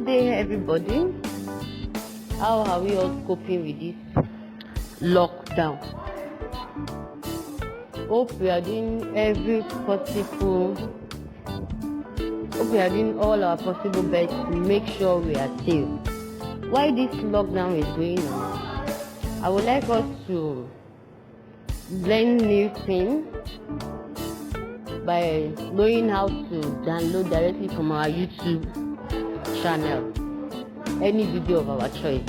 Good day, everybody. How are we all coping with this lockdown? Hope we are doing all our possible best to make sure we are safe. While this lockdown is going on, I would like us to learn new things by knowing how to download directly from our YouTube channel any video of our choice.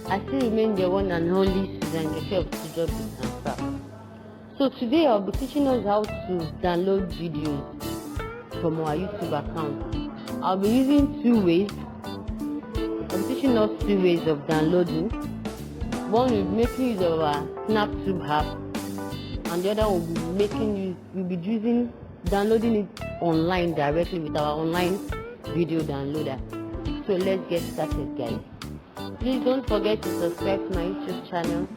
I still remain the one and only Susan of Studio Business. So today I'll be teaching us how to download videos from our YouTube account. I'll be using two ways. I'm teaching us two ways of downloading. One will be making use of our SnapTube app, and the other will be downloading it online directly with our online video downloader. So let's get started, guys. Please don't forget to subscribe to my YouTube channel,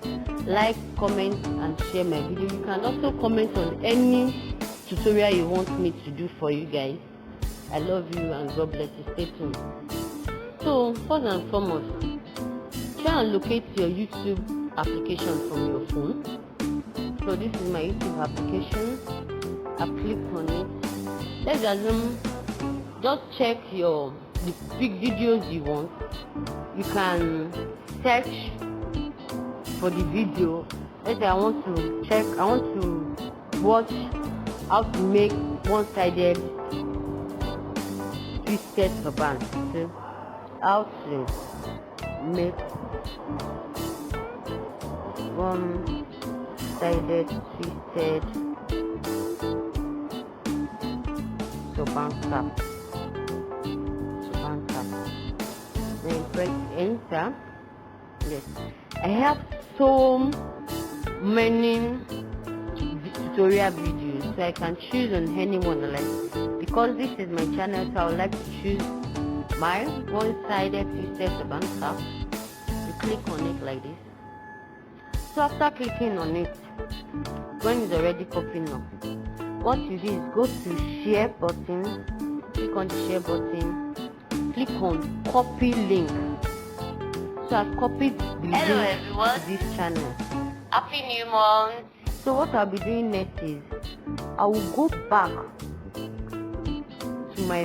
like, comment and share my video. You can also comment on any tutorial you want me to do for you guys. I love you and God bless you. Stay tuned. So first and foremost, try and locate your YouTube application from your phone. So this is my YouTube application. I click on it. Let's assume, just check the big videos you want. You can search for the video. Let's say I want to watch how to make one-sided twisted turban. So how to make one-sided twisted turban cap. Then press enter. Yes, I have so many tutorial videos, so I can choose on any one I like. Because this is my channel, so I would like to choose my one-sided twisted turban cap. You click on it like this. So after clicking on it, when it's already popping up, what you do is go to share button, click on the share button, click on copy link. So I've copied the link to this channel. Happy New Month. So what I'll be doing next is I will go back to my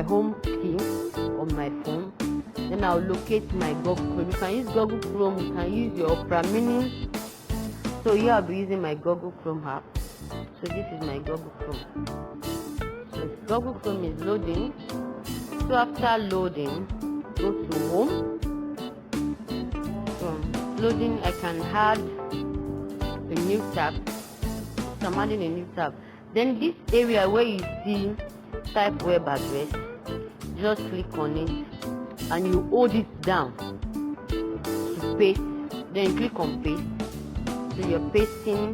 home key on my phone. Then I'll locate my Google Chrome. You can use Google Chrome, you can use your Opera Mini. So here I'll be using my Google Chrome app. So this is my Google Chrome. So Google Chrome is loading. So after loading, go to home. From loading, I can add a new tab. So I'm adding a new tab. Then this area where you see type web address, just click on it and you hold it down to paste. Then you click on paste. So you're pasting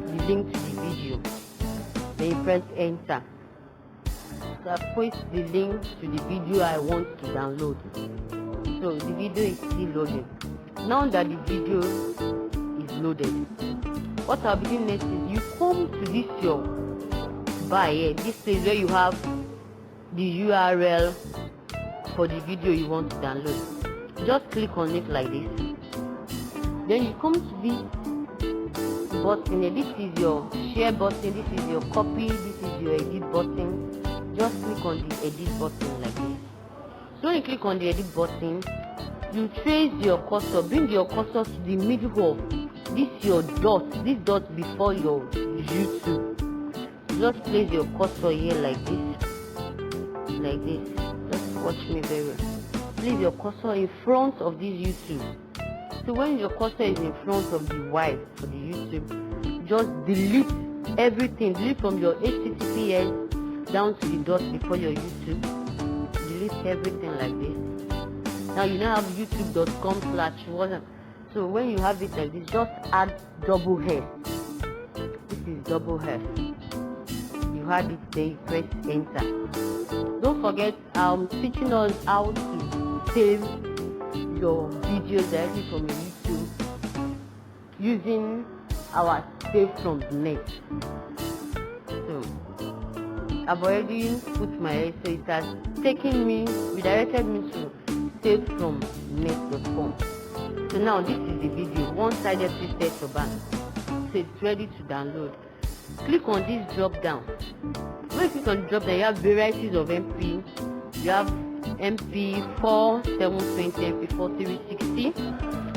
the link to the video. Then you press enter. So I paste the link to the video I want to download. So the video is still loading. Now that the video is loaded, what I'll be doing next is you come to this your bar here, this place where you have the URL for the video you want to download. Just click on it like this. Then you come to this button here. This is your share button, this is your copy, this is your edit button. Just click on the edit button like this. So when you click on the edit button, you trace your cursor, bring your cursor to the middle of this this dot before your YouTube. Just place your cursor here like this. Just watch me very well. Place your cursor in front of this YouTube. So when your cursor is in front of the Y for the YouTube, just delete everything. Delete from your HTTPS down to the dot before your YouTube. Delete everything like this. Now you now have youtube.com/WhatsApp. So when you have it like this, just add double hair. This is double hair. You add it, then you press enter. Don't forget, I'm teaching us how to save your videos directly from your YouTube using our save from the net. So I've already put my head, so it has taken me, redirected me to save from net.com. So now this is the video, one-sided twisted turban. So it's ready to download. Click on this drop down. When you click on the drop down, you have varieties of MP. You have MP4 720, MP4 360.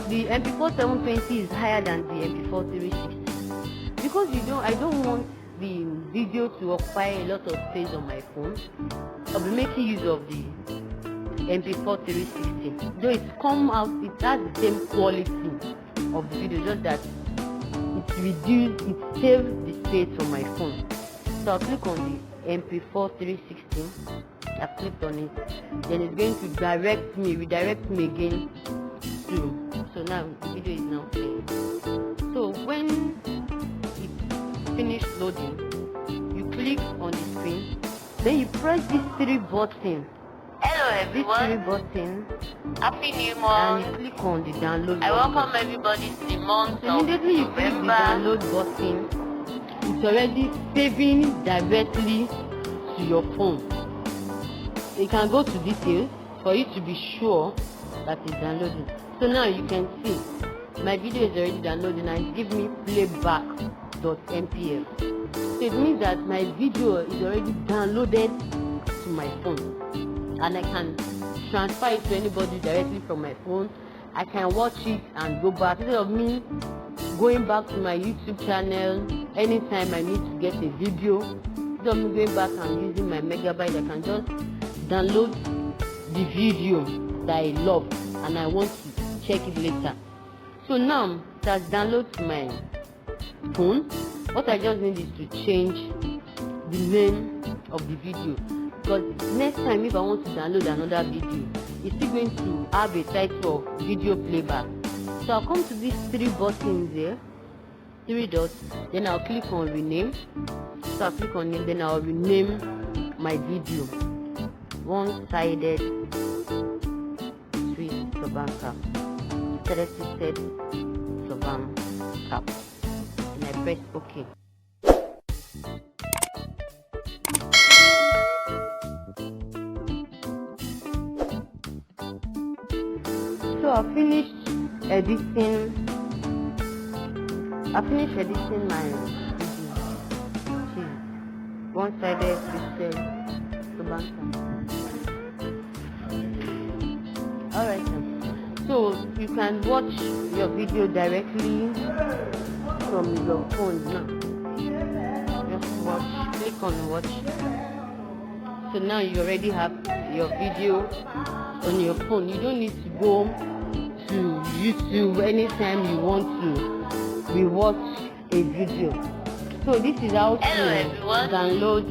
The MP4 720 is higher than the MP4 360 because I don't want the video to occupy a lot of space on my phone. I'll be making use of the MP4 360. Though it has the same quality of the video, just that it saves the space on my phone. So I'll click on the MP4 360. I clicked on it. Then it's going to redirect me again to. So now the video is now playing. So when it's finished loading, you click on the screen. Then you press these three buttons. Hello everyone. These three buttons. Happy New Month. And you click on the download I button. welcome everybody to the month So immediately you click the download button, it's already saving directly to your phone. You can go to details for you to be sure that it's downloading. So now you can see my video is already downloading and give me playback.mpl. So it means that my video is already downloaded to my phone and I can transfer it to anybody directly from my phone. I can watch it and go back instead of me going back to my YouTube channel anytime I need to get a video. Instead of me going back and using my megabyte, I can just download the video that I love and I want to check it later. So now it has downloaded to my phone. What I just need is to change the name of the video, because next time if I want to download another video, it's still going to have a title of video playback. So I'll come to these three buttons here, three dots, then I'll click on rename. So I'll click on name, then I'll rename my video one-sided twist turban cap, twisted turban cap, and I press OK. So I finished editing my video, which is one-sided twisted turban cap. Alright then. So you can watch your video directly from your phone now. Just watch, click on watch. So now you already have your video on your phone. You don't need to go to YouTube anytime you want to rewatch a video. So this is how to download.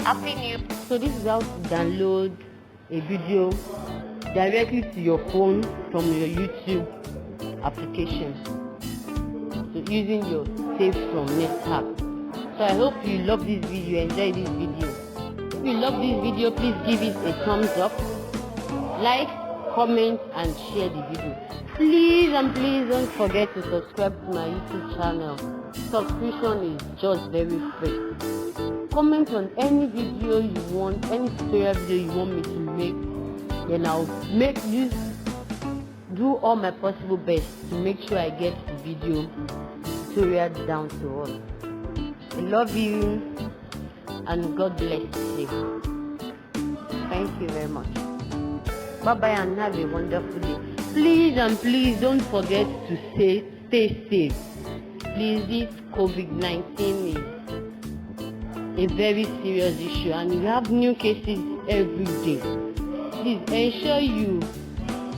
Happy New. So this is how to download a video directly to your phone from your YouTube application. So using your Save from Net app. So I hope you love this video, enjoy this video. If you love this video, please give it a thumbs up, like, comment and share the video. Please and please don't forget to subscribe to my YouTube channel. Subscription is just very free. Comment on any video you want, any tutorial video you want me to make, then I'll do all my possible best to make sure I get the video tutorial down to us. I love you and God bless you. Thank you very much. Bye bye and have a wonderful day. Please and please don't forget to stay safe. Please, this COVID-19 is a very serious issue and we have new cases every day. Please ensure you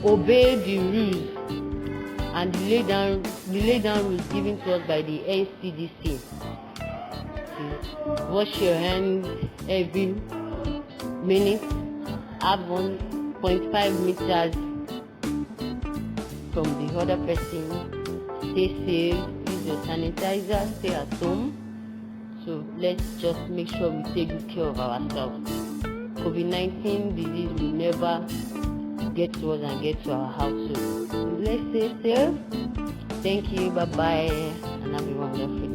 obey the rules and the lay down rules given to us by the NCDC. Wash your hands every minute. Have 1.5 meters from the other person. Stay safe. Use your sanitizer. Stay at home. So let's just make sure we take good care of ourselves. COVID-19 disease will never get to us and get to our household. So let's stay safe. Thank you. Bye bye. And have a wonderful day.